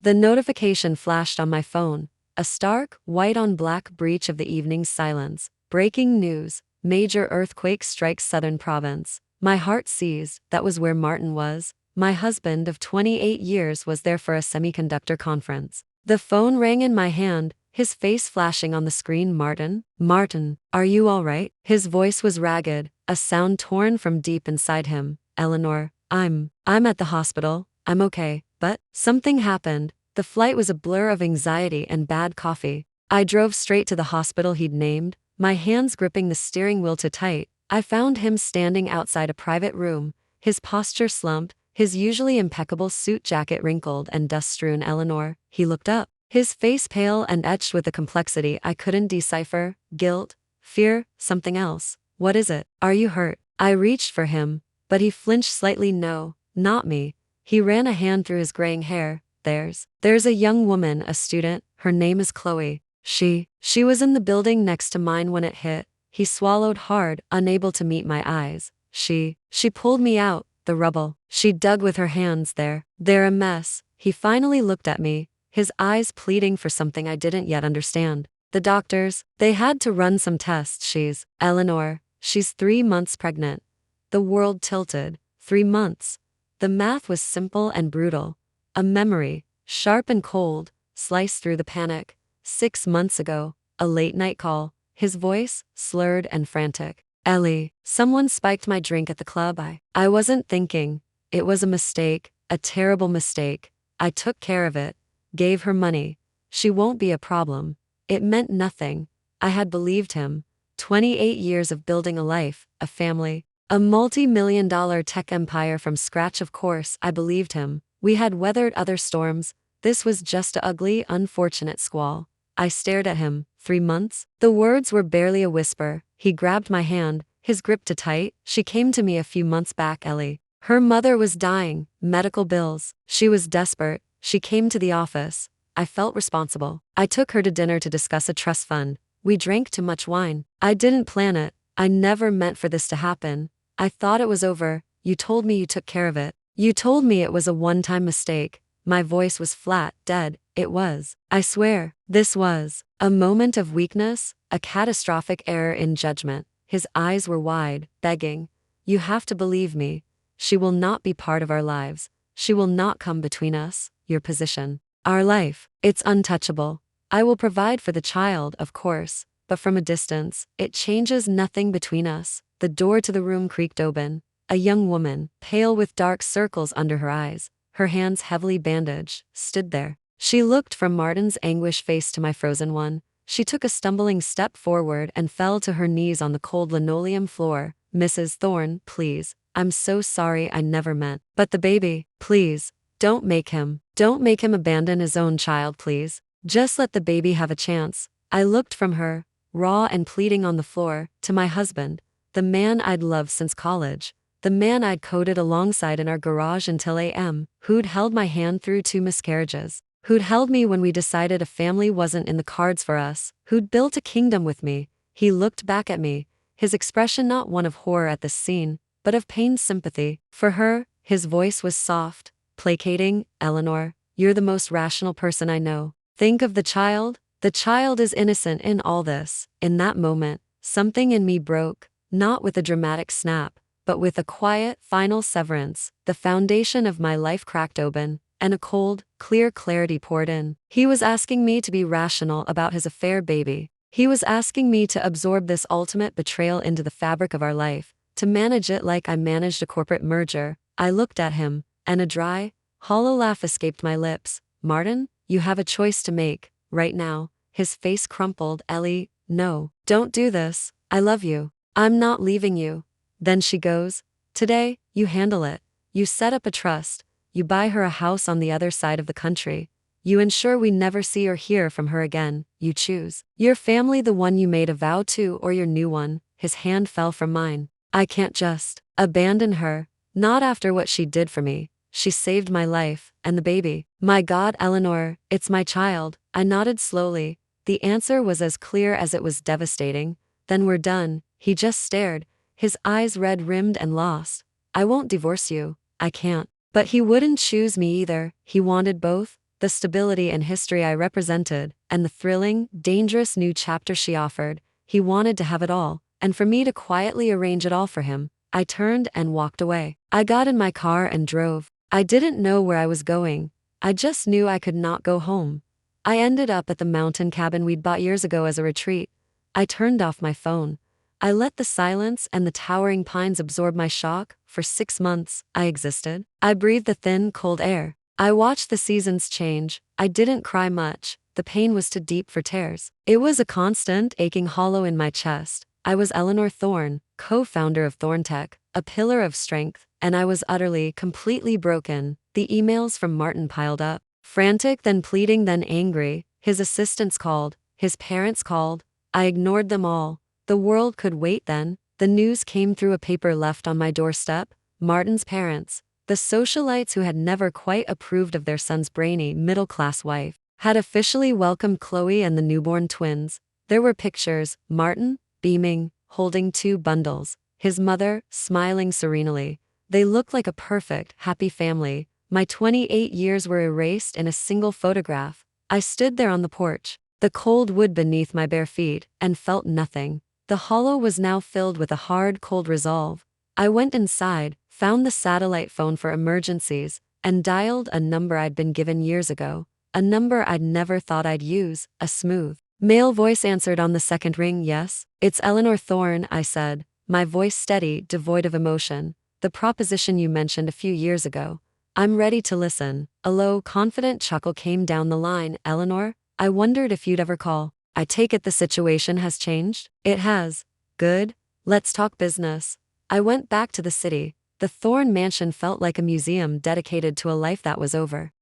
The notification flashed on my phone. A stark, white-on-black breach of the evening's silence. Breaking news. Major earthquake strikes southern province. My heart seized. That was where Martin was. My husband of 28 years was there for a semiconductor conference. The phone rang in my hand, his face flashing on the screen. Martin? Martin, are you all right? His voice was ragged, a sound torn from deep inside him. Eleanor, I'm at the hospital. I'm okay. But something happened. The flight was a blur of anxiety and bad coffee. I drove straight to the hospital he'd named, my hands gripping the steering wheel too tight. I found him standing outside a private room, his posture slumped, his usually impeccable suit jacket wrinkled and dust-strewn. Eleanor, he looked up, his face pale and etched with a complexity I couldn't decipher. Guilt, fear, something else. What is it? Are you hurt? I reached for him, but he flinched slightly. No, not me. He ran a hand through his graying hair. There's a young woman, a student, her name is Chloe. She was in the building next to mine when it hit. He swallowed hard, unable to meet my eyes. She pulled me out, the rubble. She dug with her hands. They're a mess. He finally looked at me, his eyes pleading for something I didn't yet understand. The doctors, they had to run some tests. Eleanor, she's 3 months pregnant. The world tilted. 3 months. The math was simple and brutal. A memory, sharp and cold, sliced through the panic. 6 months ago, a late-night call, his voice, slurred and frantic. Ellie, someone spiked my drink at the club. I wasn't thinking. It was a mistake, a terrible mistake. I took care of it, gave her money. She won't be a problem. It meant nothing. I had believed him. 28 years of building a life, a family, a multi-million-dollar tech empire from scratch. Of course, I believed him. We had weathered other storms. This was just an ugly, unfortunate squall. I stared at him. 3 months? The words were barely a whisper. He grabbed my hand, his grip too tight. She came to me a few months back. Ellie. Her mother was dying, medical bills. She was desperate. She came to the office. I felt responsible. I took her to dinner to discuss a trust fund. We drank too much wine. I didn't plan it. I never meant for this to happen. I thought it was over. You told me you took care of it. You told me it was a one-time mistake. My voice was flat, dead. It was. I swear, this was a moment of weakness, a catastrophic error in judgment. His eyes were wide, begging. You have to believe me. She will not be part of our lives. She will not come between us, your position, our life. It's untouchable. I will provide for the child, of course, but from a distance, it changes nothing between us. The door to the room creaked open. A young woman, pale with dark circles under her eyes, her hands heavily bandaged, stood there. She looked from Martin's anguished face to my frozen one. She took a stumbling step forward and fell to her knees on the cold linoleum floor. Mrs. Thorne, please. I'm so sorry. I never meant. But the baby, please. Don't make him abandon his own child, please. Just let the baby have a chance. I looked from her, raw and pleading on the floor, to my husband, the man I'd loved since college. The man I'd coded alongside in our garage until a.m., who'd held my hand through 2 miscarriages, who'd held me when we decided a family wasn't in the cards for us, who'd built a kingdom with me. He looked back at me, his expression not one of horror at this scene, but of pained sympathy. For her, his voice was soft, placating. Eleanor, you're the most rational person I know. Think of the child. The child is innocent in all this. In that moment, something in me broke, not with a dramatic snap, but with a quiet, final severance. The foundation of my life cracked open, and a cold, clear clarity poured in. He was asking me to be rational about his affair baby. He was asking me to absorb this ultimate betrayal into the fabric of our life, to manage it like I managed a corporate merger. I looked at him, and a dry, hollow laugh escaped my lips. Martin, you have a choice to make, right now. His face crumpled. Ellie, no, don't do this. I love you. I'm not leaving you. Then she goes. Today, you handle it. You set up a trust. You buy her a house on the other side of the country. You ensure we never see or hear from her again. You choose your family, the one you made a vow to, or your new one. His hand fell from mine. I can't just abandon her. Not after what she did for me. She saved my life, and the baby. My God, Eleanor, it's my child. I nodded slowly. The answer was as clear as it was devastating. Then we're done. He just stared, his eyes red-rimmed and lost. I won't divorce you. I can't. But he wouldn't choose me either. He wanted both. the stability and history I represented, and the thrilling, dangerous new chapter she offered. He wanted to have it all, and for me to quietly arrange it all for him. I turned and walked away. I got in my car and drove. I didn't know where I was going. I just knew I could not go home. I ended up at the mountain cabin we'd bought years ago as a retreat. I turned off my phone. I let the silence and the towering pines absorb my shock. For 6 months, I existed. I breathed the thin, cold air. I watched the seasons change. I didn't cry much. The pain was too deep for tears. It was a constant, aching hollow in my chest. I was Eleanor Thorne, co-founder of Thorntech, a pillar of strength, and I was utterly, completely broken. The emails from Martin piled up. Frantic, then pleading, then angry. His assistants called. His parents called. I ignored them all. The world could wait then. The news came through a paper left on my doorstep. Martin's parents, the socialites who had never quite approved of their son's brainy, middle-class wife, had officially welcomed Chloe and the newborn twins. There were pictures, Martin, beaming, holding 2 bundles, his mother, smiling serenely. They looked like a perfect, happy family. My 28 years were erased in a single photograph. I stood there on the porch, the cold wood beneath my bare feet, and felt nothing. The hollow was now filled with a hard, cold resolve. I went inside, found the satellite phone for emergencies, and dialed a number I'd been given years ago. A number I'd never thought I'd use. A smooth, male voice answered on the second ring. "Yes, it's Eleanor Thorne," I said, my voice steady, devoid of emotion. "The proposition you mentioned a few years ago. I'm ready to listen." A low, confident chuckle came down the line. "Eleanor, I wondered if you'd ever call. I take it the situation has changed?" "It has." "Good. Let's talk business." I went back to the city. The Thorne mansion felt like a museum dedicated to a life that was over.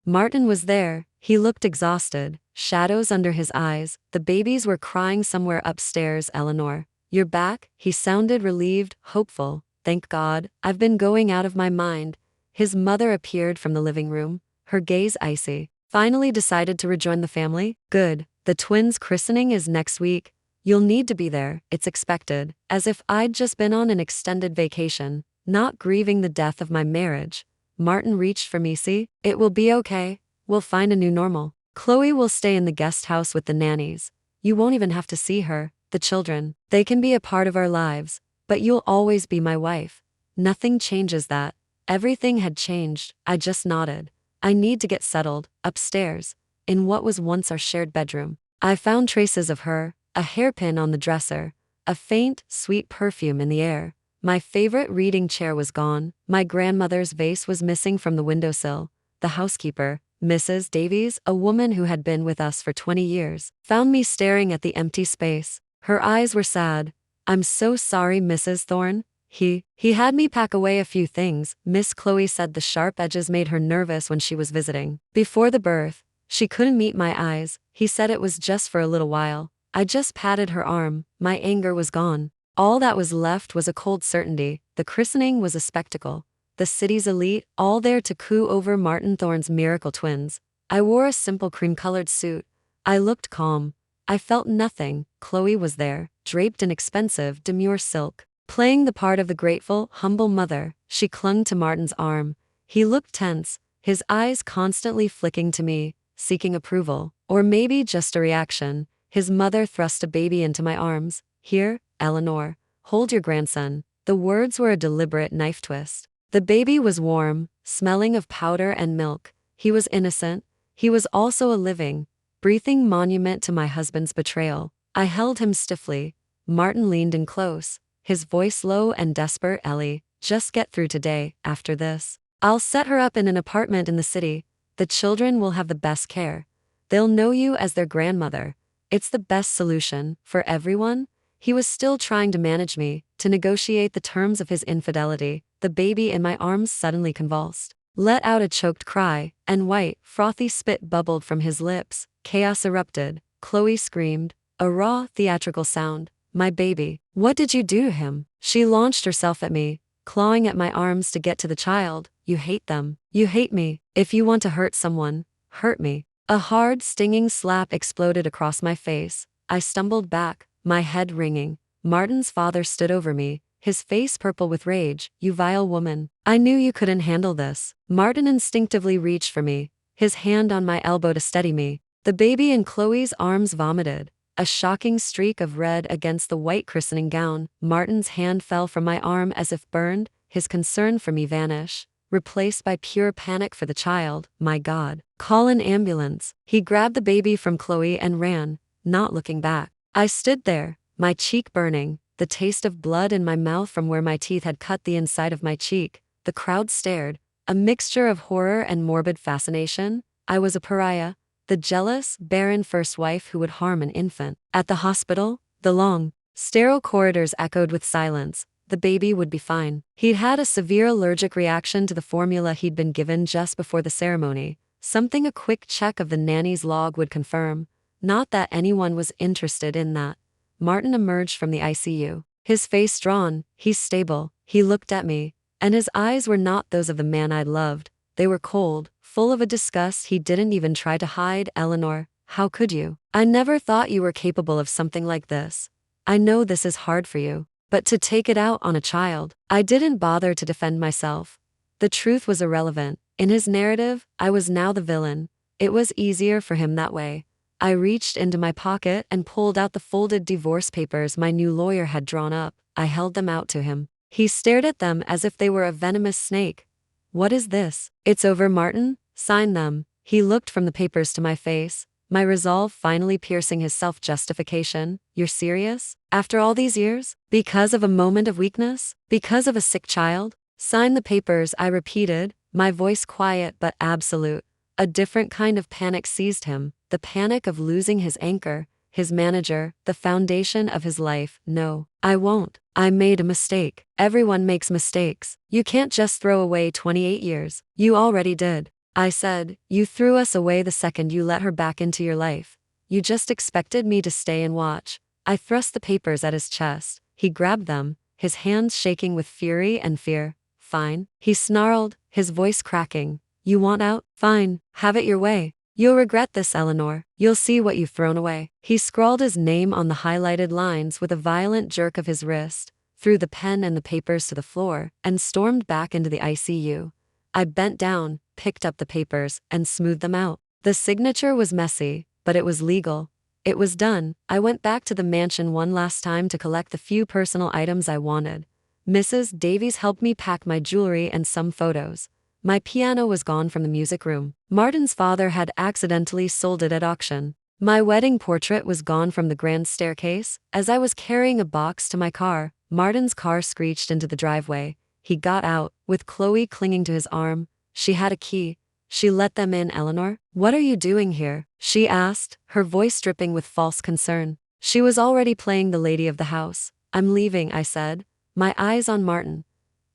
Martin was there. He looked exhausted, shadows under his eyes. The babies were crying somewhere upstairs. "Eleanor, you're back?" He sounded relieved, hopeful. "Thank God, I've been going out of my mind." His mother appeared from the living room, her gaze icy. "Finally decided to rejoin the family? Good. The twins' christening is next week. You'll need to be there, it's expected." As if I'd just been on an extended vacation, not grieving the death of my marriage. Martin reached for me. "See, it will be okay. We'll find a new normal. Chloe will stay in the guest house with the nannies. You won't even have to see her, the children. They can be a part of our lives, but you'll always be my wife." Nothing changes that. Everything had changed. I just nodded. "I need to get settled, upstairs, in what was once our shared bedroom." I found traces of her, a hairpin on the dresser, a faint, sweet perfume in the air. My favorite reading chair was gone. My grandmother's vase was missing from the windowsill. The housekeeper, Mrs. Davies, a woman who had been with us for 20 years, found me staring at the empty space. Her eyes were sad. "I'm so sorry, Mrs. Thorne." He had me pack away a few things. Miss Chloe said the sharp edges made her nervous when she was visiting. Before the birth, she couldn't meet my eyes. He said it was just for a little while. I just patted her arm. My anger was gone. All that was left was a cold certainty. The christening was a spectacle. The city's elite, all there to coo over Martin Thorne's miracle twins. I wore a simple cream-colored suit. I looked calm. I felt nothing. Chloe was there, draped in expensive, demure silk, playing the part of the grateful, humble mother. She clung to Martin's arm. He looked tense, his eyes constantly flicking to me, seeking approval, or maybe just a reaction. His mother thrust a baby into my arms. "Here, Eleanor, hold your grandson." The words were a deliberate knife twist. The baby was warm, smelling of powder and milk. He was innocent. He was also a living, breathing monument to my husband's betrayal. I held him stiffly. Martin leaned in close, his voice low and desperate. "Ellie, just get through today. After this, I'll set her up in an apartment in the city. The children will have the best care. They'll know you as their grandmother. It's the best solution, for everyone." He was still trying to manage me, to negotiate the terms of his infidelity. The baby in my arms suddenly convulsed, let out a choked cry, and white, frothy spit bubbled from his lips. Chaos erupted. Chloe screamed, a raw, theatrical sound. "My baby, what did you do to him?" She launched herself at me, clawing at my arms to get to the child. "You hate them. You hate me. If you want to hurt someone, hurt me." A hard, stinging slap exploded across my face. I stumbled back, my head ringing. Martin's father stood over me, his face purple with rage. "You vile woman. I knew you couldn't handle this." Martin instinctively reached for me, his hand on my elbow to steady me. The baby in Chloe's arms vomited, a shocking streak of red against the white christening gown. Martin's hand fell from my arm as if burned, his concern for me vanished, replaced by pure panic for the child. "My God. Call an ambulance." He grabbed the baby from Chloe and ran, not looking back. I stood there, my cheek burning, the taste of blood in my mouth from where my teeth had cut the inside of my cheek. The crowd stared, a mixture of horror and morbid fascination. I was a pariah, the jealous, barren first wife who would harm an infant. At the hospital, the long, sterile corridors echoed with silence. The baby would be fine. He'd had a severe allergic reaction to the formula he'd been given just before the ceremony, something a quick check of the nanny's log would confirm. Not that anyone was interested in that. Martin emerged from the ICU, his face drawn. "He's stable." He looked at me, and his eyes were not those of the man I'd loved. They were cold, full of a disgust he didn't even try to hide. "Eleanor, how could you? I never thought you were capable of something like this. I know this is hard for you, but to take it out on a child." I didn't bother to defend myself. The truth was irrelevant. In his narrative, I was now the villain. It was easier for him that way. I reached into my pocket and pulled out the folded divorce papers my new lawyer had drawn up. I held them out to him. He stared at them as if they were a venomous snake. "What is this?" "It's over, Martin. Sign them." He looked from the papers to my face, my resolve finally piercing his self-justification. "You're serious? After all these years? Because of a moment of weakness? Because of a sick child?" "Sign the papers," I repeated, my voice quiet but absolute. A different kind of panic seized him, the panic of losing his anchor, his manager, the foundation of his life. "No, I won't. I made a mistake. Everyone makes mistakes. You can't just throw away 28 years. You already did." I said. "You threw us away the second you let her back into your life. You just expected me to stay and watch." I thrust the papers at his chest. He grabbed them, his hands shaking with fury and fear. "Fine," he snarled, his voice cracking. "You want out? Fine, have it your way. You'll regret this, Eleanor. You'll see what you've thrown away." He scrawled his name on the highlighted lines with a violent jerk of his wrist, threw the pen and the papers to the floor, and stormed back into the ICU. I bent down, picked up the papers, and smoothed them out. The signature was messy, but it was legal. It was done. I went back to the mansion one last time to collect the few personal items I wanted. Mrs. Davies helped me pack my jewelry and some photos. My piano was gone from the music room. Martin's father had accidentally sold it at auction. My wedding portrait was gone from the grand staircase. As I was carrying a box to my car, Martin's car screeched into the driveway. He got out, with Chloe clinging to his arm. She had a key. She let them in. "Eleanor, what are you doing here?" she asked, her voice dripping with false concern. She was already playing the lady of the house. "I'm leaving," I said, my eyes on Martin.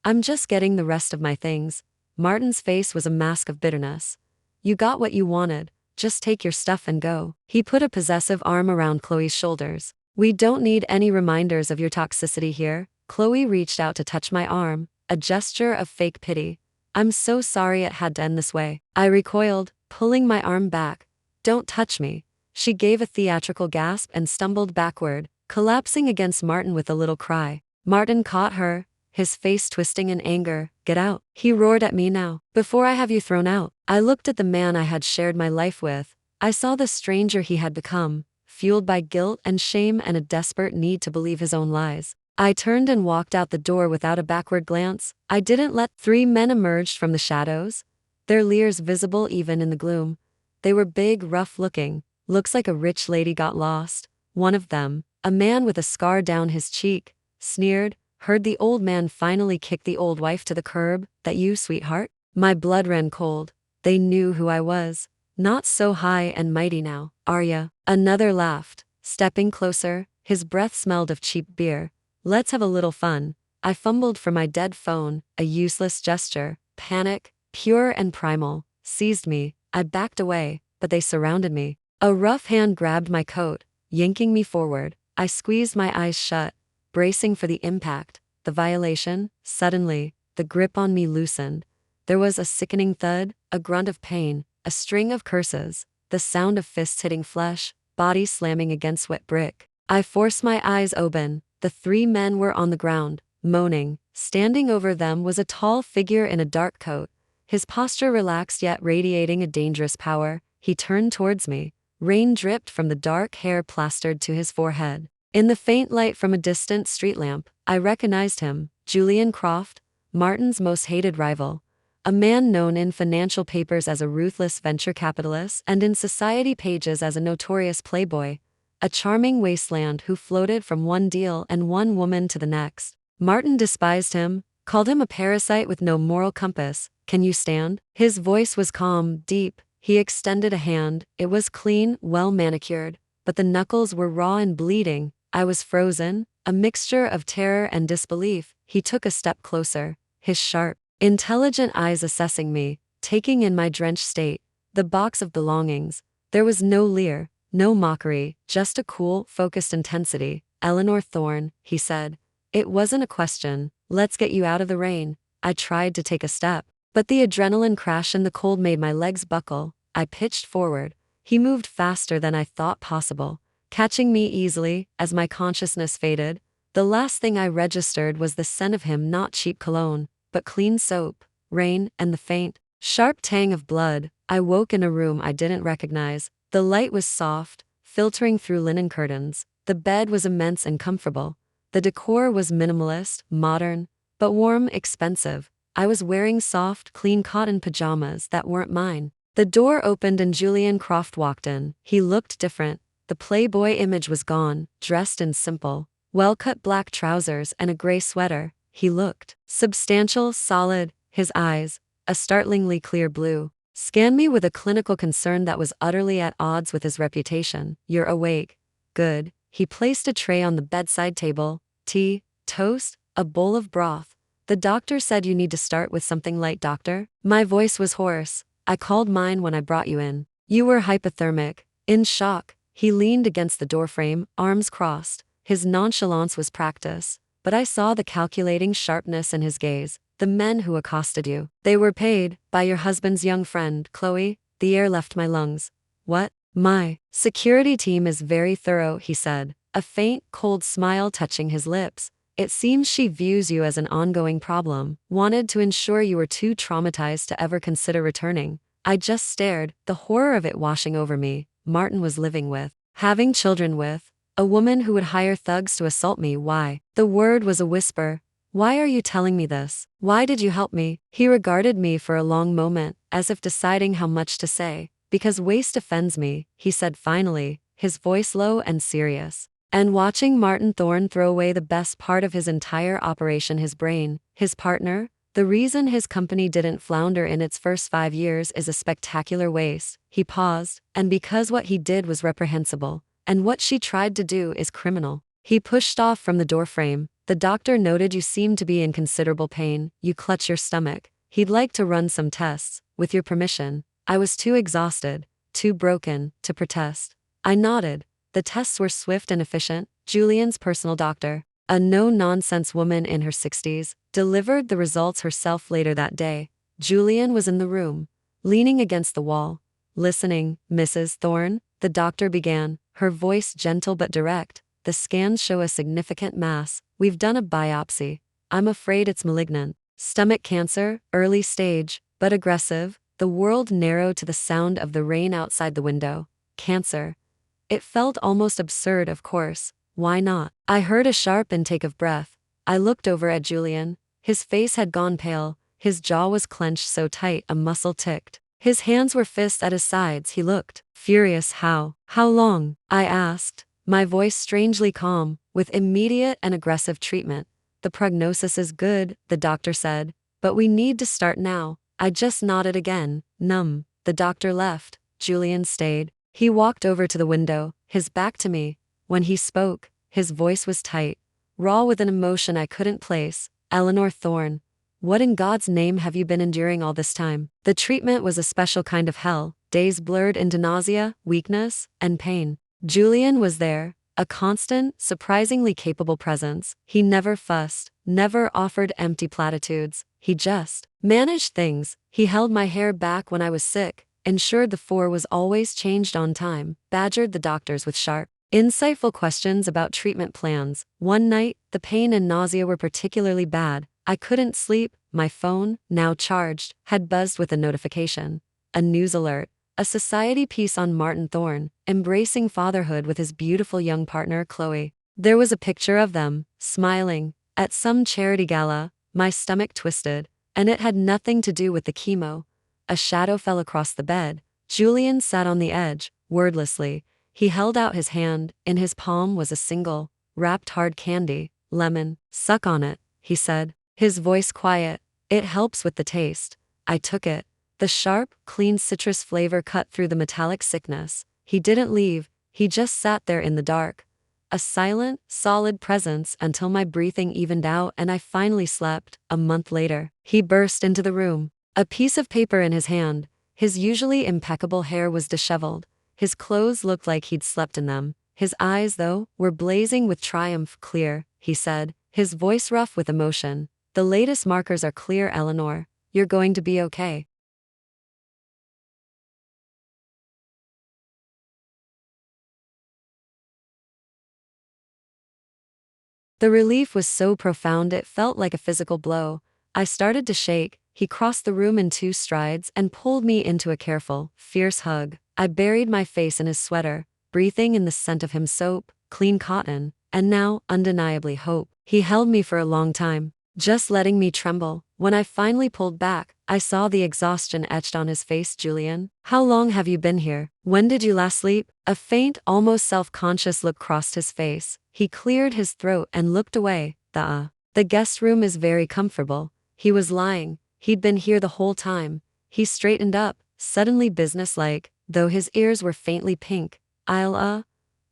"I'm just getting the rest of my things." Martin's face was a mask of bitterness. "You got what you wanted. Just take your stuff and go." He put a possessive arm around Chloe's shoulders. "We don't need any reminders of your toxicity here." Chloe reached out to touch my arm, a gesture of fake pity. "I'm so sorry it had to end this way." I recoiled, pulling my arm back. "Don't touch me." She gave a theatrical gasp and stumbled backward, collapsing against Martin with a little cry. Martin caught her, his face twisting in anger. "Get out," he roared at me. "Now, before I have you thrown out." I looked at the man I had shared my life with. I saw the stranger he had become, fueled by guilt and shame and a desperate need to believe his own lies. I turned and walked out the door without a backward glance. I didn't let. 3 men emerged from the shadows, their leers visible even in the gloom. They were big, rough-looking. "Looks like a rich lady got lost." One of them, a man with a scar down his cheek, sneered. "Heard the old man finally kicked the old wife to the curb. That you, sweetheart?" My blood ran cold. They knew who I was. "Not so high and mighty now, are ya?" Another laughed, stepping closer. His breath smelled of cheap beer. "Let's have a little fun." I fumbled for my dead phone, a useless gesture. Panic, pure and primal, seized me. I backed away, but they surrounded me. A rough hand grabbed my coat, yanking me forward. I squeezed my eyes shut, bracing for the impact, the violation. Suddenly, the grip on me loosened. There was a sickening thud, a grunt of pain, a string of curses, the sound of fists hitting flesh, bodies slamming against wet brick. I forced my eyes open. The 3 men were on the ground, moaning. Standing over them was a tall figure in a dark coat, his posture relaxed yet radiating a dangerous power. He turned towards me. Rain dripped from the dark hair plastered to his forehead. In the faint light from a distant street lamp, I recognized him, Julian Croft, Martin's most hated rival. A man known in financial papers as a ruthless venture capitalist and in society pages as a notorious playboy. A charming wasteland who floated from one deal and one woman to the next. Martin despised him, called him a parasite with no moral compass. Can you stand? His voice was calm, deep. He extended a hand. It was clean, well manicured, but the knuckles were raw and bleeding. I was frozen, a mixture of terror and disbelief. He took a step closer, his sharp, intelligent eyes assessing me, taking in my drenched state, the box of belongings. There was no leer, no mockery, just a cool, focused intensity. Eleanor Thorne, he said. It wasn't a question. Let's get you out of the rain. I tried to take a step, but the adrenaline crash in the cold made my legs buckle. I pitched forward. He moved faster than I thought possible, catching me easily. As my consciousness faded, the last thing I registered was the scent of him, not cheap cologne, but clean soap, rain, and the faint, sharp tang of blood. I woke in a room I didn't recognize. The light was soft, filtering through linen curtains. The bed was immense and comfortable. The decor was minimalist, modern, but warm, expensive. I was wearing soft, clean cotton pajamas that weren't mine. The door opened and Julian Croft walked in. He looked different. The playboy image was gone, dressed in simple, well-cut black trousers and a gray sweater. He looked substantial, solid. His eyes, a startlingly clear blue, scanned me with a clinical concern that was utterly at odds with his reputation. You're awake. Good. He placed a tray on the bedside table. Tea, toast, a bowl of broth. The doctor said you need to start with something light, doctor. My voice was hoarse. I called mine when I brought you in. You were hypothermic. In shock, he leaned against the doorframe, arms crossed. His nonchalance was practice, but I saw the calculating sharpness in his gaze. The men who accosted you, they were paid by your husband's young friend, Chloe. The air left my lungs. What? My security team is very thorough, he said, a faint, cold smile touching his lips. It seems she views you as an ongoing problem, wanted to ensure you were too traumatized to ever consider returning. I just stared, the horror of it washing over me. Martin was living with, having children with, a woman who would hire thugs to assault me. Why? The word was a whisper. Why are you telling me this? Why did you help me? He regarded me for a long moment, as if deciding how much to say. Because waste offends me, he said finally, his voice low and serious. And watching Martin Thorne throw away the best part of his entire operation, his brain, his partner, the reason his company didn't flounder in its first 5 years is a spectacular waste. He paused, and because what he did was reprehensible, and what she tried to do is criminal. He pushed off from the doorframe. The doctor noted you seem to be in considerable pain. You clutch your stomach. He'd like to run some tests, with your permission. I was too exhausted, too broken, to protest. I nodded. The tests were swift and efficient. Julian's personal doctor, a no-nonsense woman in her 60s, delivered the results herself later that day. Julian was in the room, leaning against the wall, listening. Mrs. Thorne, the doctor began, her voice gentle but direct. The scans show a significant mass. We've done a biopsy. I'm afraid it's malignant. Stomach cancer, early stage, but aggressive. The world narrowed to the sound of the rain outside the window. Cancer. It felt almost absurd, of course. Why not? I heard a sharp intake of breath. I looked over at Julian. His face had gone pale. His jaw was clenched so tight a muscle ticked. His hands were fists at his sides. He looked furious. How long? I asked, my voice strangely calm, with immediate and aggressive treatment. The prognosis is good, the doctor said, but we need to start now. I just nodded again, numb. The doctor left. Julian stayed. He walked over to the window, his back to me. When he spoke, his voice was tight, raw with an emotion I couldn't place. Eleanor Thorne, what in God's name have you been enduring all this time? The treatment was a special kind of hell. Days blurred into nausea, weakness, and pain. Julian was there, a constant, surprisingly capable presence. He never fussed, never offered empty platitudes. He just managed things. He held my hair back when I was sick, ensured the 4 was always changed on time, badgered the doctors with sharp Insightful questions about treatment plans. One night, the pain and nausea were particularly bad. I couldn't sleep. My phone, now charged, had buzzed with a notification. A news alert. A society piece on Martin Thorne, embracing fatherhood with his beautiful young partner, Chloe. There was a picture of them, smiling, at some charity gala. My stomach twisted, and it had nothing to do with the chemo. A shadow fell across the bed. Julian sat on the edge, wordlessly. He held out his hand. In his palm was a single, wrapped hard candy. Lemon. Suck on it, he said, his voice quiet. It helps with the taste. I took it. The sharp, clean citrus flavor cut through the metallic sickness. He didn't leave. He just sat there in the dark. A silent, solid presence until my breathing evened out and I finally slept. A month later, he burst into the room, a piece of paper in his hand. His usually impeccable hair was disheveled. His clothes looked like he'd slept in them. His eyes, though, were blazing with triumph. Clear, he said, his voice rough with emotion. The latest markers are clear, Eleanor. You're going to be okay. The relief was so profound it felt like a physical blow. I started to shake. He crossed the room in 2 strides and pulled me into a careful, fierce hug. I buried my face in his sweater, breathing in the scent of him soap, clean cotton, and now, undeniably, hope. He held me for a long time, just letting me tremble. When I finally pulled back, I saw the exhaustion etched on his face. Julian, how long have you been here? When did you last sleep? A faint, almost self-conscious look crossed his face. He cleared his throat and looked away. The guest room is very comfortable. He was lying. He'd been here the whole time. He straightened up, suddenly businesslike, though his ears were faintly pink. I'll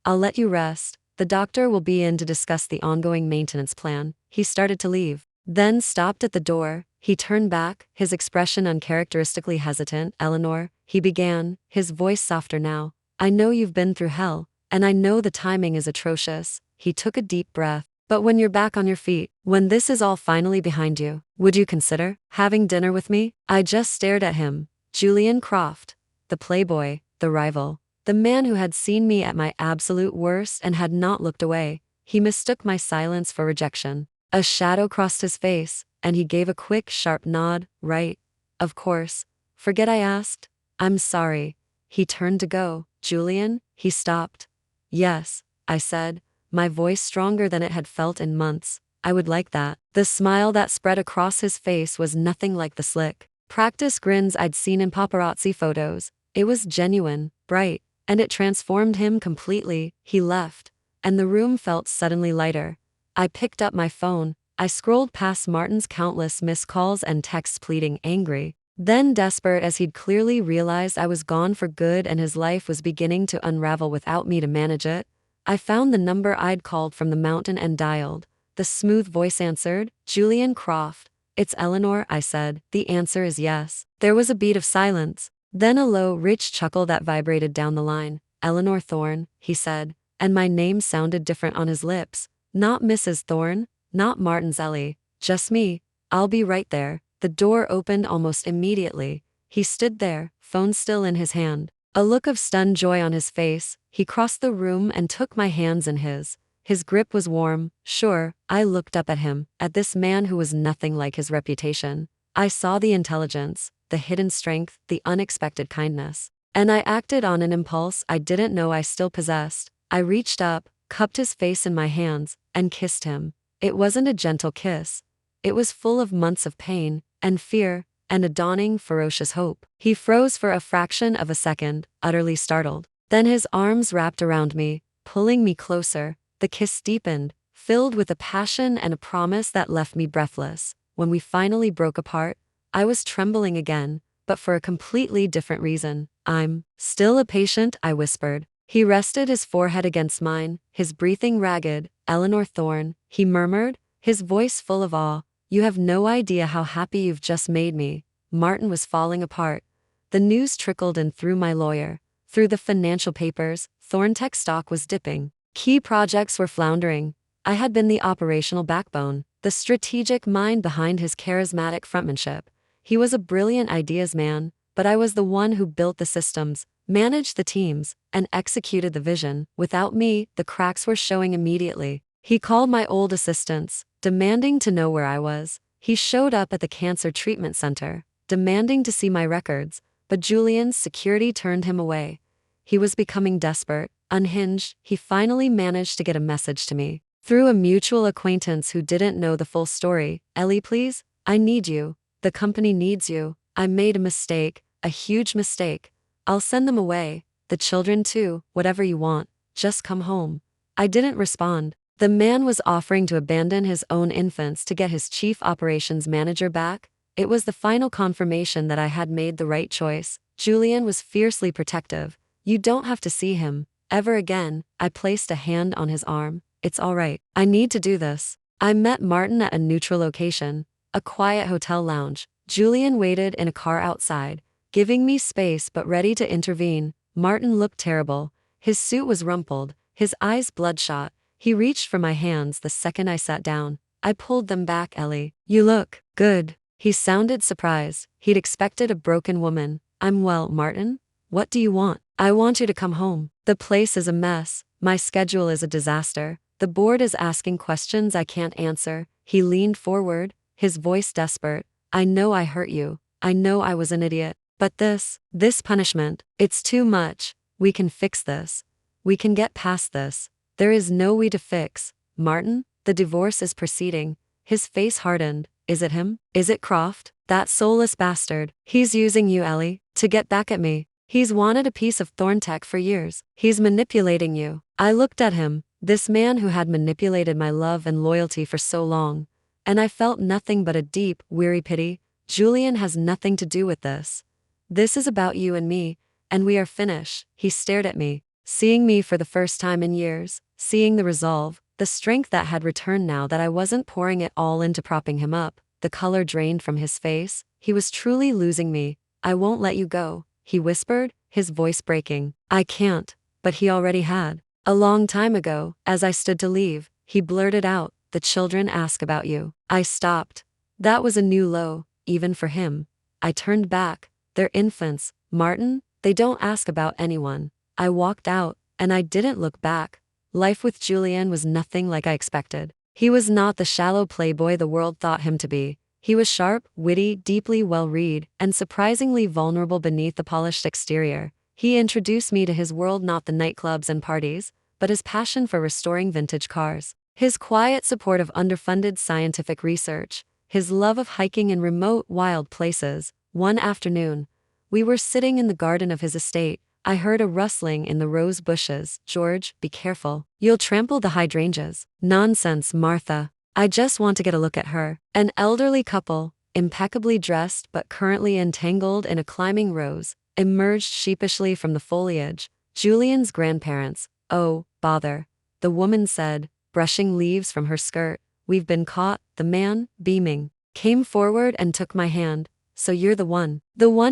let you rest. The doctor will be in to discuss the ongoing maintenance plan. He started to leave, then stopped at the door. He turned back, his expression uncharacteristically hesitant. Eleanor, he began, his voice softer now. I know you've been through hell, and I know the timing is atrocious. He took a deep breath. But when you're back on your feet, when this is all finally behind you, would you consider having dinner with me? I just stared at him. Julian Croft, the playboy, the rival, the man who had seen me at my absolute worst and had not looked away. He mistook my silence for rejection. A shadow crossed his face, and he gave a quick, sharp nod. Right. Of course. Forget I asked. I'm sorry. He turned to go. Julian, he stopped. Yes, I said, my voice stronger than it had felt in months. I would like that. The smile that spread across his face was nothing like the slick, practice grins I'd seen in paparazzi photos. It was genuine, bright, and it transformed him completely. He left, and the room felt suddenly lighter. I picked up my phone. I scrolled past Martin's countless missed calls and texts pleading, angry, then desperate, as he'd clearly realized I was gone for good and his life was beginning to unravel without me to manage it. I found the number I'd called from the mountain and dialed. The smooth voice answered, Julian Croft. It's Eleanor, I said. The answer is yes. There was a beat of silence, then a low, rich chuckle that vibrated down the line. Eleanor Thorne, he said, and my name sounded different on his lips. Not Mrs. Thorne, not Martin's Ellie, just me. I'll be right there. The door opened almost immediately. He stood there, phone still in his hand, a look of stunned joy on his face. He crossed the room and took my hands in his. His grip was warm. Sure, I looked up at him, at this man who was nothing like his reputation. I saw the intelligence, the hidden strength, the unexpected kindness. And I acted on an impulse I didn't know I still possessed. I reached up, cupped his face in my hands, and kissed him. It wasn't a gentle kiss. It was full of months of pain, and fear, and a dawning, ferocious hope. He froze for a fraction of a second, utterly startled. Then his arms wrapped around me, pulling me closer. The kiss deepened, filled with a passion and a promise that left me breathless. When we finally broke apart, I was trembling again, but for a completely different reason. I'm still a patient, I whispered. He rested his forehead against mine, his breathing ragged. Eleanor Thorne, he murmured, his voice full of awe. You have no idea how happy you've just made me. Martin was falling apart. The news trickled in through my lawyer. Through the financial papers, Thorntech stock was dipping. Key projects were floundering. I had been the operational backbone, the strategic mind behind his charismatic frontmanship. He was a brilliant ideas man, but I was the one who built the systems, managed the teams, and executed the vision. Without me, the cracks were showing immediately. He called my old assistants, demanding to know where I was. He showed up at the cancer treatment center, demanding to see my records, but Julian's security turned him away. He was becoming desperate, unhinged. He finally managed to get a message to me. Through a mutual acquaintance who didn't know the full story. Ellie, please, I need you. The company needs you. I made a mistake, a huge mistake. I'll send them away. The children too, whatever you want. Just come home. I didn't respond. The man was offering to abandon his own infants to get his chief operations manager back. It was the final confirmation that I had made the right choice. Julian was fiercely protective. You don't have to see him ever again. I placed a hand on his arm. It's all right. I need to do this. I met Martin at a neutral location, a quiet hotel lounge. Julian waited in a car outside, giving me space but ready to intervene. Martin looked terrible. His suit was rumpled, his eyes bloodshot. He reached for my hands the second I sat down. I pulled them back. Ellie, you look good. He sounded surprised. He'd expected a broken woman. I'm well, Martin. What do you want? I want you to come home. The place is a mess. My schedule is a disaster. The board is asking questions I can't answer. He leaned forward, his voice desperate. I know I hurt you. I know I was an idiot. But this punishment, it's too much. We can fix this. We can get past this. There is no way to fix. Martin, the divorce is proceeding. His face hardened. Is it him? Is it Croft? That soulless bastard. He's using you, Ellie, to get back at me. He's wanted a piece of Thorntech for years. He's manipulating you. I looked at him, this man who had manipulated my love and loyalty for so long, and I felt nothing but a deep, weary pity. Julian has nothing to do with this. This is about you and me, and we are finished. He stared at me, seeing me for the first time in years, seeing the resolve, the strength that had returned now that I wasn't pouring it all into propping him up. The color drained from his face. He was truly losing me. I won't let you go, he whispered, his voice breaking. I can't, but he already had. A long time ago, as I stood to leave, he blurted out, the children ask about you. I stopped. That was a new low, even for him. I turned back. They're infants, Martin, they don't ask about anyone. I walked out, and I didn't look back. Life with Julian was nothing like I expected. He was not the shallow playboy the world thought him to be. He was sharp, witty, deeply well-read, and surprisingly vulnerable beneath the polished exterior. He introduced me to his world, not the nightclubs and parties, but his passion for restoring vintage cars. His quiet support of underfunded scientific research. His love of hiking in remote, wild places. One afternoon, we were sitting in the garden of his estate. I heard a rustling in the rose bushes. George, be careful. You'll trample the hydrangeas. Nonsense, Martha. I just want to get a look at her. An elderly couple, impeccably dressed but currently entangled in a climbing rose, emerged sheepishly from the foliage. Julian's grandparents. Oh, bother. The woman said, brushing leaves from her skirt. We've been caught. The man, beaming, came forward and took my hand. So you're the one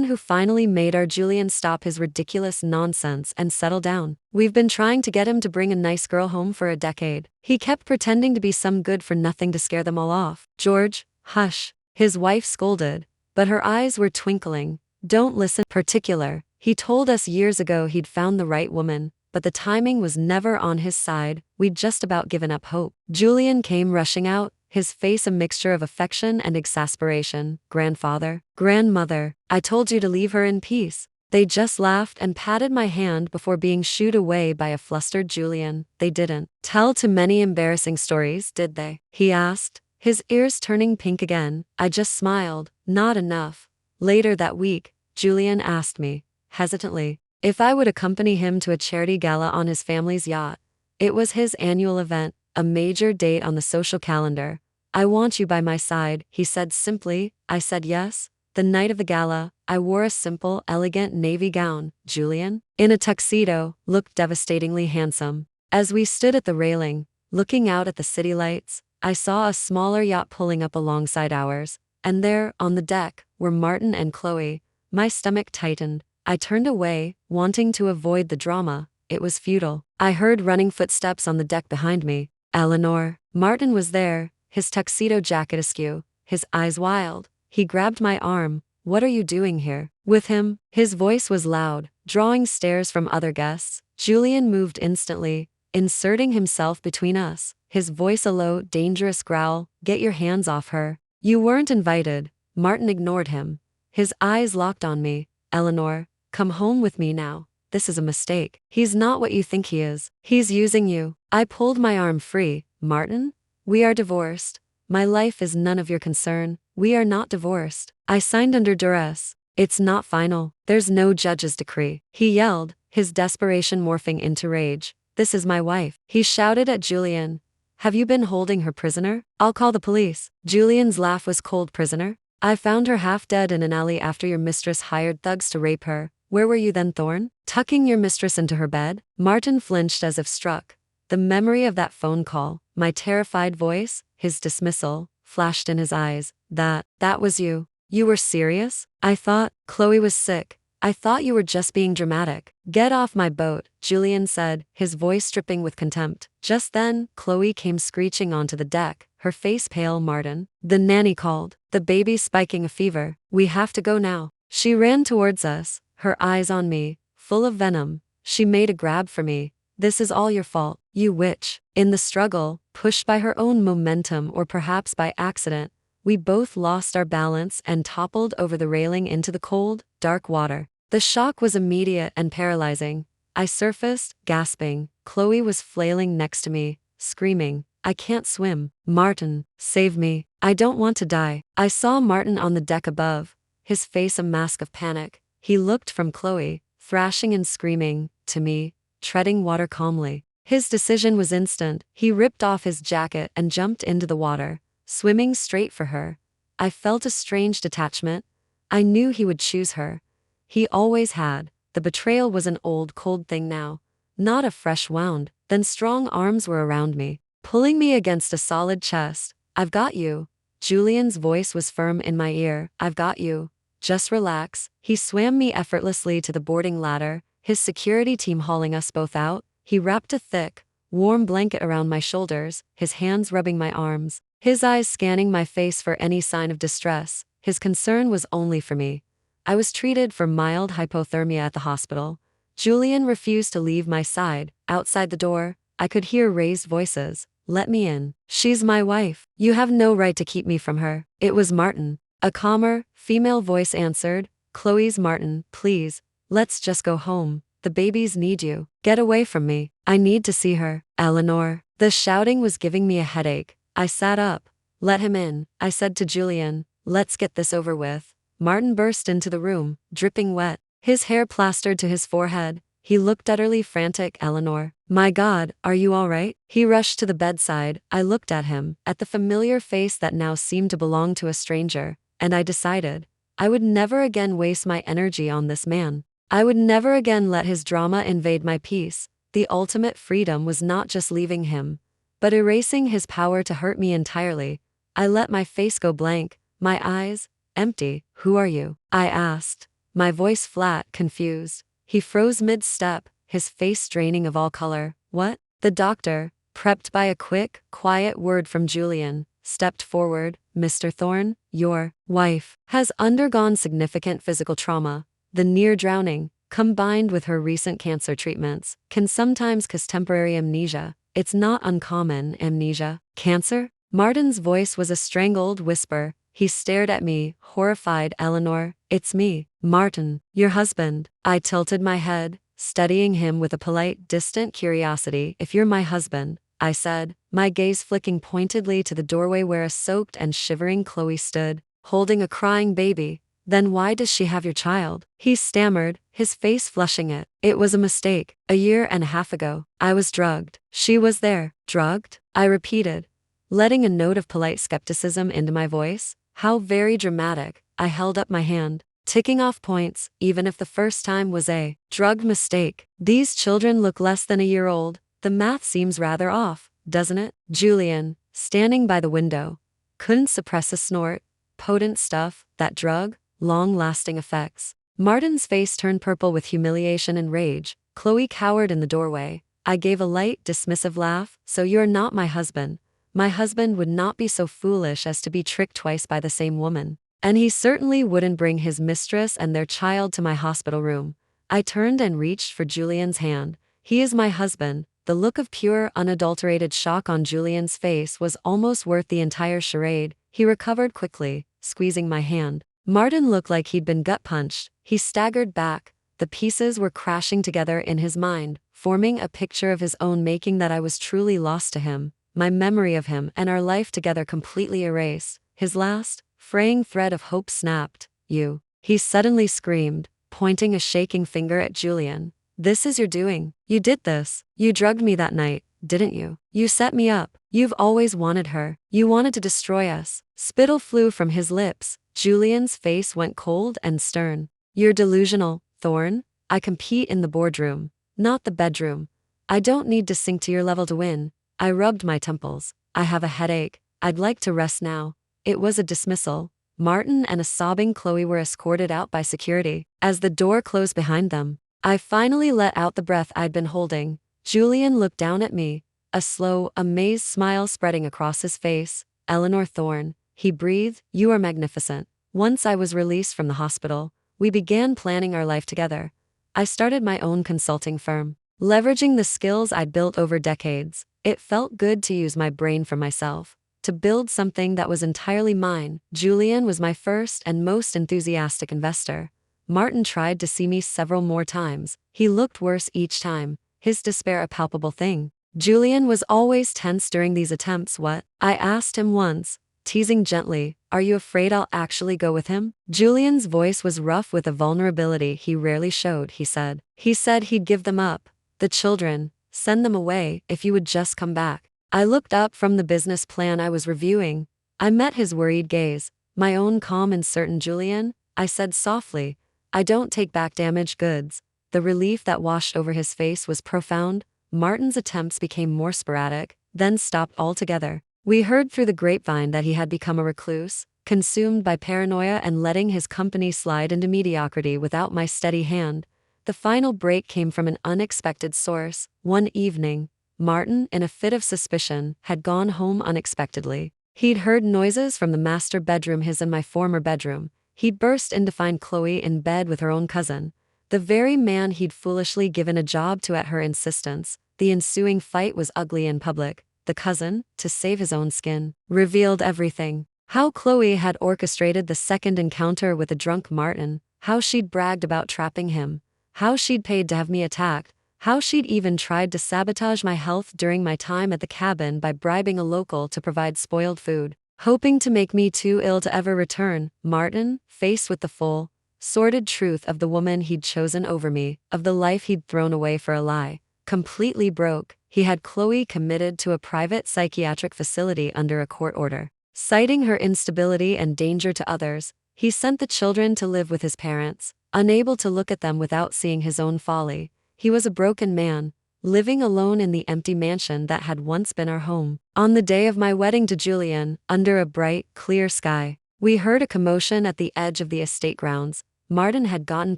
who finally made our Julian stop his ridiculous nonsense and settle down. We've been trying to get him to bring a nice girl home for a decade. He kept pretending to be some good for nothing to scare them all off. George, hush, his wife scolded, but her eyes were twinkling. Don't listen. Particular. He told us years ago he'd found the right woman, but the timing was never on his side. We'd just about given up hope. Julian came rushing out, his face a mixture of affection and exasperation. Grandfather, grandmother, I told you to leave her in peace. They just laughed and patted my hand before being shooed away by a flustered Julian. They didn't tell too many embarrassing stories, did they? He asked, his ears turning pink again. I just smiled. Not enough. Later that week, Julian asked me, hesitantly, if I would accompany him to a charity gala on his family's yacht. It was his annual event, a major date on the social calendar. I want you by my side, he said simply. I said yes. The night of the gala, I wore a simple, elegant navy gown. Julian, in a tuxedo, looked devastatingly handsome. As we stood at the railing, looking out at the city lights, I saw a smaller yacht pulling up alongside ours, and there, on the deck, were Martin and Chloe. My stomach tightened. I turned away, wanting to avoid the drama. It was futile. I heard running footsteps on the deck behind me. Eleanor. Martin was there, his tuxedo jacket askew, his eyes wild. He grabbed my arm, what are you doing here? With him? His voice was loud, drawing stares from other guests. Julian moved instantly, inserting himself between us. His voice a low, dangerous growl, get your hands off her. You weren't invited. Martin ignored him. His eyes locked on me. Eleanor, come home with me now. This is a mistake. He's not what you think he is. He's using you. I pulled my arm free. Martin? We are divorced. My life is none of your concern. We are not divorced. I signed under duress. It's not final. There's no judge's decree. He yelled, his desperation morphing into rage. This is my wife. He shouted at Julian. Have you been holding her prisoner? I'll call the police. Julian's laugh was cold. Prisoner? I found her half dead in an alley after your mistress hired thugs to rape her. Where were you then, Thorne? Tucking your mistress into her bed? Martin flinched as if struck. The memory of that phone call, my terrified voice, his dismissal, flashed in his eyes. That was you. You were serious? I thought Chloe was sick. I thought you were just being dramatic. Get off my boat, Julian said, his voice dripping with contempt. Just then, Chloe came screeching onto the deck, her face pale. Martin. The nanny called. The baby's spiking a fever. We have to go now. She ran towards us, her eyes on me, full of venom. She made a grab for me. This is all your fault, you witch. In the struggle, pushed by her own momentum or perhaps by accident, we both lost our balance and toppled over the railing into the cold, dark water. The shock was immediate and paralyzing. I surfaced, gasping. Chloe was flailing next to me, screaming, I can't swim. Martin, save me. I don't want to die. I saw Martin on the deck above, his face a mask of panic. He looked from Chloe, thrashing and screaming, to me, treading water calmly. His decision was instant. He ripped off his jacket and jumped into the water, swimming straight for her. I felt a strange detachment. I knew he would choose her. He always had. The betrayal was an old, cold thing now, not a fresh wound. Then strong arms were around me, pulling me against a solid chest. I've got you. Julian's voice was firm in my ear. I've got you. Just relax. He swam me effortlessly to the boarding ladder, his security team hauling us both out. He wrapped a thick, warm blanket around my shoulders, his hands rubbing my arms, his eyes scanning my face for any sign of distress. His concern was only for me. I was treated for mild hypothermia at the hospital. Julian refused to leave my side. Outside the door, I could hear raised voices. Let me in. She's my wife. You have no right to keep me from her. It was Martin. A calmer, female voice answered. Chloe's Martin, please. Let's just go home. The babies need you. Get away from me. I need to see her. Eleanor. The shouting was giving me a headache. I sat up. Let him in, I said to Julian. Let's get this over with. Martin burst into the room, dripping wet, his hair plastered to his forehead. He looked utterly frantic. Eleanor. My God, are you all right? He rushed to the bedside. I looked at him, at the familiar face that now seemed to belong to a stranger, and I decided I would never again waste my energy on this man. I would never again let his drama invade my peace. The ultimate freedom was not just leaving him, but erasing his power to hurt me entirely. I let my face go blank, my eyes empty. Who are you? I asked, my voice flat, confused. He froze mid-step, his face draining of all color. What? The doctor, prepped by a quick, quiet word from Julian, stepped forward. Mr. Thorne, your wife has undergone significant physical trauma. The near drowning, combined with her recent cancer treatments, can sometimes cause temporary amnesia. It's not uncommon amnesia. Cancer? Martin's voice was a strangled whisper. He stared at me, horrified. Eleanor, it's me, Martin, your husband. I tilted my head, studying him with a polite, distant curiosity. If you're my husband, I said, my gaze flicking pointedly to the doorway where a soaked and shivering Chloe stood, holding a crying baby. Then why does she have your child? He stammered, his face flushing it. It was a mistake. A year and a half ago, I was drugged. She was there. Drugged? I repeated, letting a note of polite skepticism into my voice. How very dramatic. I held up my hand, ticking off points, even if the first time was a drug mistake. These children look less than a year old. The math seems rather off, doesn't it? Julian, standing by the window, couldn't suppress a snort. Potent stuff, that drug, long-lasting effects. Martin's face turned purple with humiliation and rage. Chloe cowered in the doorway. I gave a light, dismissive laugh. So you're not my husband. My husband would not be so foolish as to be tricked twice by the same woman. And he certainly wouldn't bring his mistress and their child to my hospital room. I turned and reached for Julian's hand. He is my husband. The look of pure, unadulterated shock on Julian's face was almost worth the entire charade. He recovered quickly, squeezing my hand. Martin looked like he'd been gut-punched. He staggered back. The pieces were crashing together in his mind, forming a picture of his own making that I was truly lost to him. My memory of him and our life together completely erased. His last, fraying thread of hope snapped. You. He suddenly screamed, pointing a shaking finger at Julian. This is your doing. You did this. You drugged me that night, didn't you? You set me up. You've always wanted her. You wanted to destroy us. Spittle flew from his lips. Julian's face went cold and stern. You're delusional, Thorn. I compete in the boardroom, not the bedroom. I don't need to sink to your level to win. I rubbed my temples. I have a headache. I'd like to rest now. It was a dismissal. Martin and a sobbing Chloe were escorted out by security. As the door closed behind them, I finally let out the breath I'd been holding. Julian looked down at me, a slow, amazed smile spreading across his face. Eleanor Thorne, he breathed, you are magnificent. Once I was released from the hospital, we began planning our life together. I started my own consulting firm, leveraging the skills I'd built over decades. It felt good to use my brain for myself, to build something that was entirely mine. Julian was my first and most enthusiastic investor. Martin tried to see me several more times. He looked worse each time, his despair a palpable thing. Julian was always tense during these attempts. What? I asked him once, teasing gently, are you afraid I'll actually go with him? Julian's voice was rough with a vulnerability he rarely showed. He said he'd give them up, the children, send them away, if you would just come back. I looked up from the business plan I was reviewing. I met his worried gaze, my own calm and certain. Julian, I said softly, I don't take back damaged goods. The relief that washed over his face was profound. Martin's attempts became more sporadic, then stopped altogether. We heard through the grapevine that he had become a recluse, consumed by paranoia and letting his company slide into mediocrity without my steady hand. The final break came from an unexpected source. One evening, Martin, in a fit of suspicion, had gone home unexpectedly. He'd heard noises from the master bedroom, his and my former bedroom. He'd burst in to find Chloe in bed with her own cousin, the very man he'd foolishly given a job to at her insistence. The ensuing fight was ugly in public. The cousin, to save his own skin, revealed everything. How Chloe had orchestrated the second encounter with the drunk Martin, how she'd bragged about trapping him, how she'd paid to have me attacked, how she'd even tried to sabotage my health during my time at the cabin by bribing a local to provide spoiled food, hoping to make me too ill to ever return. Martin, faced with the full, sordid truth of the woman he'd chosen over me, of the life he'd thrown away for a lie, completely broke. He had Chloe committed to a private psychiatric facility under a court order. Citing her instability and danger to others, he sent the children to live with his parents, unable to look at them without seeing his own folly. He was a broken man, living alone in the empty mansion that had once been our home. On the day of my wedding to Julian, under a bright, clear sky, we heard a commotion at the edge of the estate grounds. Martin had gotten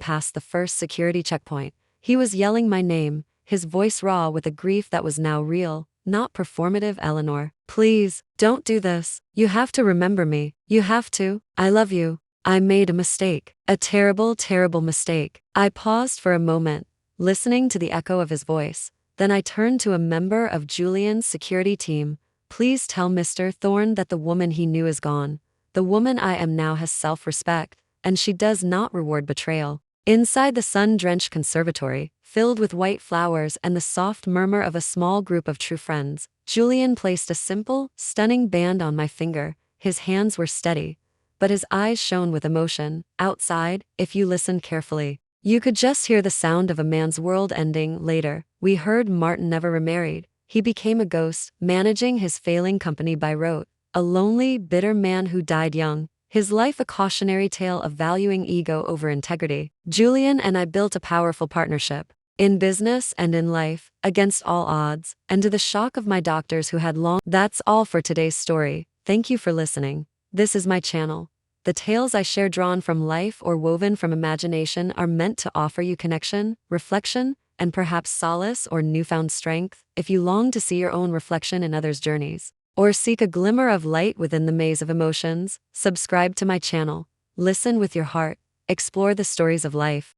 past the first security checkpoint. He was yelling my name, his voice raw with a grief that was now real, not performative. Eleanor, please, don't do this. You have to remember me. You have to. I love you. I made a mistake. A terrible, terrible mistake. I paused for a moment, listening to the echo of his voice. Then I turned to a member of Julian's security team. Please tell Mr. Thorne that the woman he knew is gone. The woman I am now has self-respect, and she does not reward betrayal. Inside the sun-drenched conservatory, filled with white flowers and the soft murmur of a small group of true friends, Julian placed a simple, stunning band on my finger. His hands were steady, but his eyes shone with emotion. Outside, if you listened carefully, you could just hear the sound of a man's world ending. Later, we heard Martin never remarried. He became a ghost, managing his failing company by rote. A lonely, bitter man who died young. His life a cautionary tale of valuing ego over integrity. Julian and I built a powerful partnership, in business and in life, against all odds, and to the shock of my doctors who had long. That's all for today's story. Thank you for listening. This is my channel. The tales I share, drawn from life or woven from imagination, are meant to offer you connection, reflection, and perhaps solace or newfound strength. If you long to see your own reflection in others' journeys, or seek a glimmer of light within the maze of emotions, subscribe to my channel. Listen with your heart. Explore the stories of life.